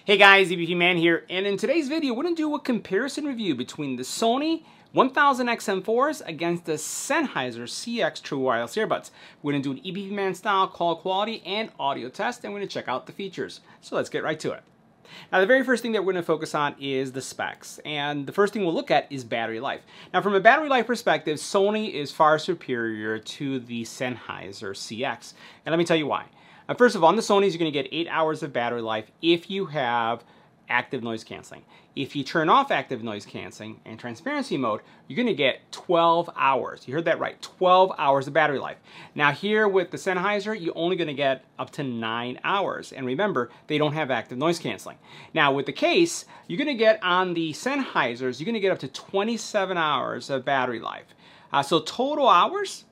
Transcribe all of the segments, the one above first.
Hey guys, EBPMAN here, and in today's video we're going to do a comparison review between the Sony WF1000XM4s against the Sennheiser CX True Wireless Earbuds. We're going to do an EBPMAN style call quality and audio test, and we're going to check out the features. So let's get right to it. Now the very first thing that we're going to focus on is the specs, and the first thing we'll look at is battery life. Now from a battery life perspective, Sony is far superior to the Sennheiser CX, and let me tell you why. First of all, on the Sonys, you're going to get 8 hours of battery life if you have active noise canceling. If you turn off active noise canceling and transparency mode, you're going to get 12 hours. You heard that right, 12 hours of battery life. Now here with the Sennheiser, you're only going to get up to 9 hours. And remember, they don't have active noise canceling. Now with the case, you're going to get on the Sennheisers, you're going to get up to 27 hours of battery life. So total hours,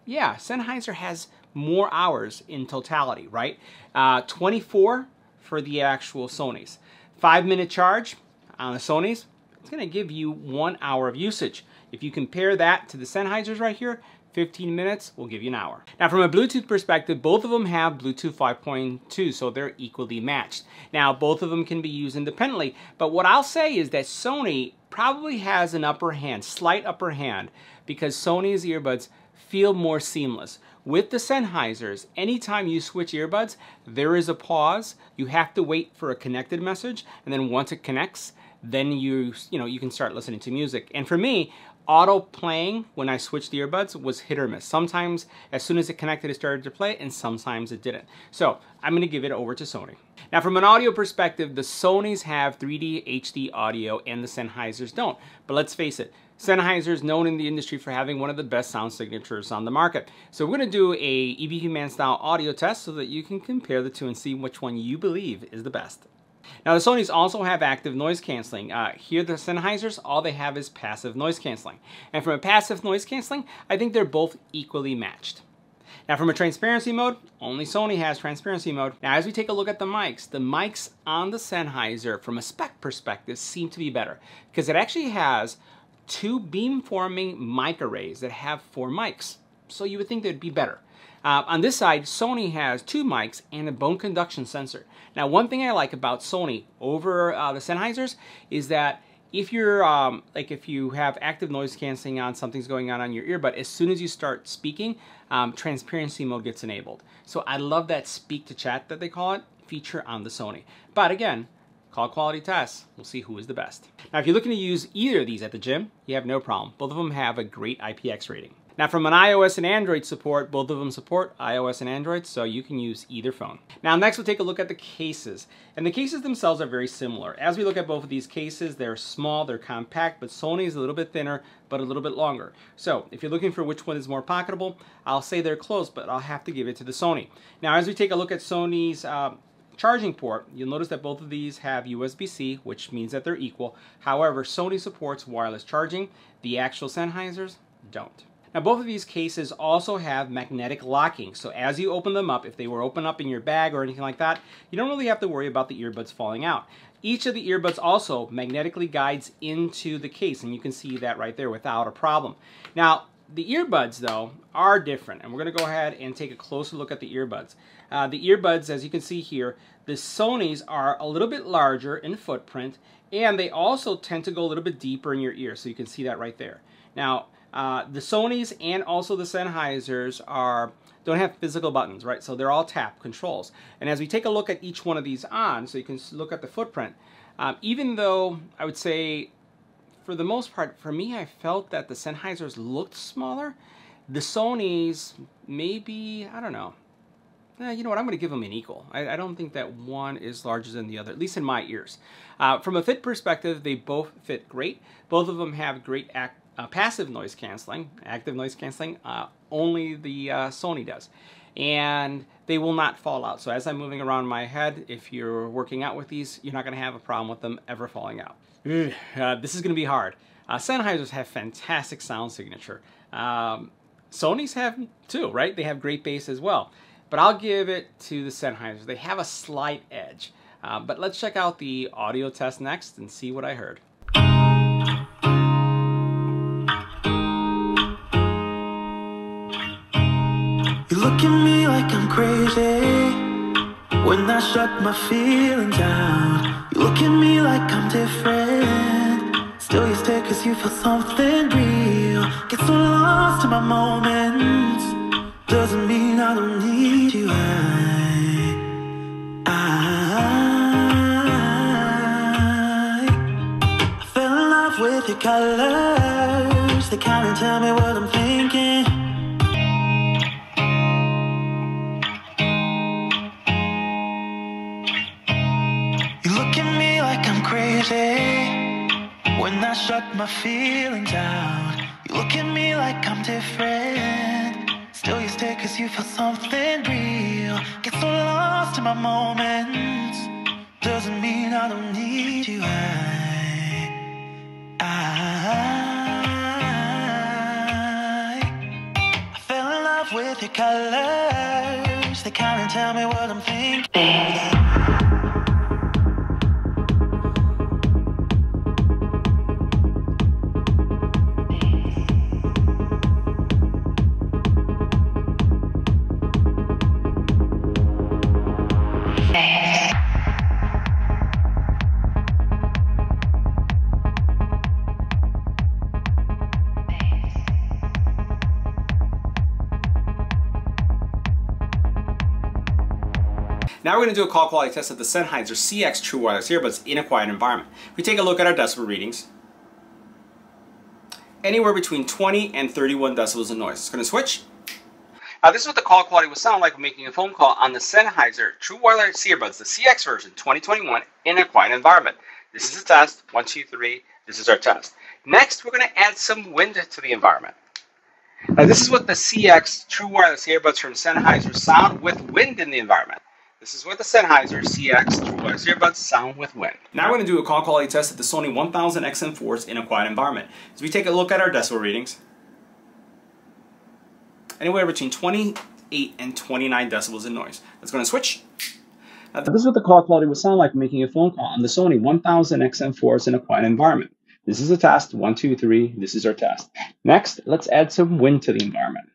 yeah, Sennheiser has more hours in totality, right? 24 for the actual Sonys. 5-minute charge on the Sonys, it's going to give you 1 hour of usage. If you compare that to the Sennheisers right here, 15 minutes will give you an hour. Now from a Bluetooth perspective, both of them have Bluetooth 5.2, so they're equally matched. Now both of them can be used independently, but what I'll say is that Sony probably has an upper hand, slight upper hand, because Sony's earbuds feel more seamless. With the Sennheisers, anytime you switch earbuds, there is a pause. You have to wait for a connected message, and then once it connects, then you can start listening to music. And for me, auto playing when I switched the earbuds was hit or miss. Sometimes as soon as it connected, it started to play, and sometimes it didn't. So I'm going to give it over to Sony. Now from an audio perspective, the Sonys have 3D HD audio and the Sennheisers don't. But let's face it, Sennheiser is known in the industry for having one of the best sound signatures on the market. So we're going to do a EBPMAN style audio test so that you can compare the two and see which one you believe is the best. Now the Sonys also have active noise canceling. Here the Sennheisers, all they have is passive noise canceling. And from a passive noise canceling, I think they're both equally matched. Now from a transparency mode, only Sony has transparency mode. Now as we take a look at the mics on the Sennheiser from a spec perspective seem to be better because it actually has 2 beamforming mic arrays that have 4 mics. So you would think they'd be better. On this side, Sony has 2 mics and a bone conduction sensor. Now one thing I like about Sony over the Sennheisers is that if you're if you have active noise canceling on, something's going on your earbud, as soon as you start speaking, transparency mode gets enabled. So I love that speak to chat that they call it feature on the Sony. But again, call quality tests, we'll see who is the best. Now if you're looking to use either of these at the gym, you have no problem. Both of them have a great IPX rating. Now from an iOS and Android support, both of them support iOS and Android, so you can use either phone. Now next we'll take a look at the cases. And the cases themselves are very similar. As we look at both of these cases, they're small, they're compact, but Sony is a little bit thinner, but a little bit longer. So if you're looking for which one is more pocketable, I'll say they're close, but I'll have to give it to the Sony. Now as we take a look at Sony's charging port, you'll notice that both of these have USB-C, which means that they're equal. However, Sony supports wireless charging. The actual Sennheisers don't. Now both of these cases also have magnetic locking, so as you open them up, if they were open up in your bag or anything like that, you don't really have to worry about the earbuds falling out. Each of the earbuds also magnetically guides into the case, and you can see that right there without a problem. Now the earbuds though are different, and we're going to go ahead and take a closer look at the earbuds. The earbuds, as you can see here, the Sonys are a little bit larger in footprint, and they also tend to go a little bit deeper in your ear, so you can see that right there. Now the Sonys and also the Sennheisers don't have physical buttons, right? So they're all tap controls. And as we take a look at each one of these on, so you can look at the footprint, even though I would say for the most part, for me, I felt that the Sennheisers looked smaller. The Sonys, maybe, I don't know. You know what, I'm going to give them an equal. I don't think that one is larger than the other, at least in my ears. From a fit perspective, they both fit great. Both of them have great passive noise canceling. Active noise canceling, only the Sony does. And they will not fall out. So as I'm moving around my head, if you're working out with these, you're not going to have a problem with them ever falling out. This is going to be hard. Sennheisers have fantastic sound signature. Sonys have too, right? They have great bass as well. But I'll give it to the Sennheisers. They have a slight edge. But let's check out the audio test next and see what I heard. You look at me like I'm crazy when I shut my feelings down. different. Still you stay cause you feel something real. Get so lost in my moments. Doesn't mean I don't need you. I fell in love with your colors. They kinda tell me what I'm thinking. You look at me like I'm crazy when I shut my feelings out. You look at me like I'm different. Still you stay cause you feel something real. Get so lost in my moments. Doesn't mean I don't need you. I fell in love with your colors. They kinda tell me what I'm thinking. Now we're going to do a call quality test of the Sennheiser CX True Wireless Earbuds in a quiet environment. We take a look at our decibel readings. Anywhere between 20 and 31 decibels of noise. It's going to switch. Now this is what the call quality would sound like when making a phone call on the Sennheiser True Wireless Earbuds, the CX version 2021 in a quiet environment. This is a test. 1, 2, 3. This is our test. Next, we're going to add some wind to the environment. Now this is what the CX True Wireless Earbuds from Sennheiser sound with wind in the environment. This is what the Sennheiser CX True Wireless Earbuds sound with wind. Now we're going to do a call quality test of the Sony WF1000XM4s in a quiet environment. So we take a look at our decibel readings. Anywhere between 28 and 29 decibels in noise. That's going to switch. Now this is what the call quality would sound like making a phone call on the Sony WF1000XM4s in a quiet environment. This is a test. 1, 2, 3. This is our test. Next, let's add some wind to the environment.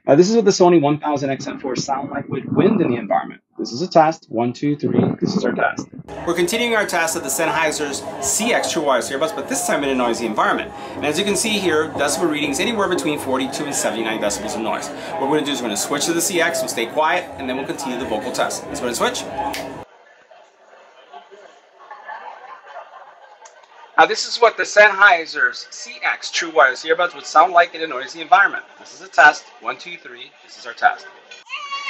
Now this is what the Sony WF1000XM4s sound like with wind in the environment. This is a test. 1, 2, 3. This is our test. We're continuing our test of the Sennheiser's CX True Wireless Earbuds, but this time in a noisy environment. And as you can see here, decibel readings anywhere between 42 and 79 decibels of noise. What we're going to do is we're going to switch to the CX, we'll stay quiet, and then we'll continue the vocal test. So we're going to switch. Now this is what the Sennheiser's CX True Wireless Earbuds would sound like in a noisy environment. This is a test. 1, 2, 3. This is our test.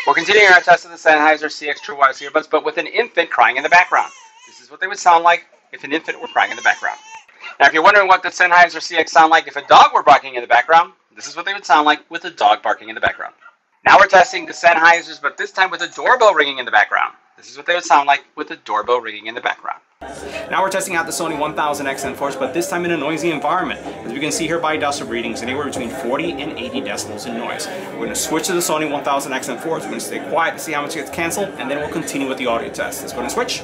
We're continuing our test of the Sennheiser CX True Wireless Earbuds, but with an infant crying in the background. This is what they would sound like if an infant were crying in the background. Now if you're wondering what the Sennheiser CX sound like if a dog were barking in the background, this is what they would sound like with a dog barking in the background. Now we're testing the Sennheisers, but this time with a doorbell ringing in the background. This is what they would sound like with a doorbell ringing in the background. Now we're testing out the Sony WF1000XM4s, but this time in a noisy environment. As we can see here by decibel readings, anywhere between 40 and 80 decibels in noise. We're going to switch to the Sony WF1000XM4s. We're going to stay quiet to see how much gets canceled, and then we'll continue with the audio test. Let's go and switch.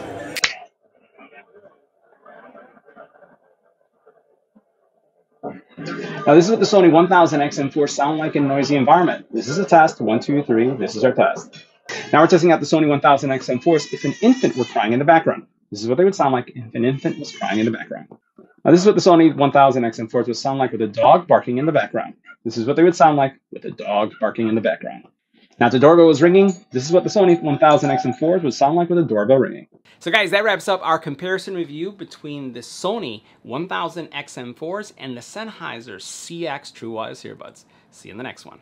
Now this is what the Sony WF1000XM4s sound like in a noisy environment. This is a test. 1, 2, 3. This is our test. Now we're testing out the Sony WF1000XM4s if an infant were crying in the background. This is what they would sound like if an infant was crying in the background. Now this is what the Sony WF1000XM4s would sound like with a dog barking in the background. This is what they would sound like with a dog barking in the background. Now if the doorbell was ringing, this is what the Sony WF1000XM4s would sound like with a doorbell ringing. So guys, that wraps up our comparison review between the Sony WF1000XM4s and the Sennheiser CX True Wireless Earbuds. See you in the next one.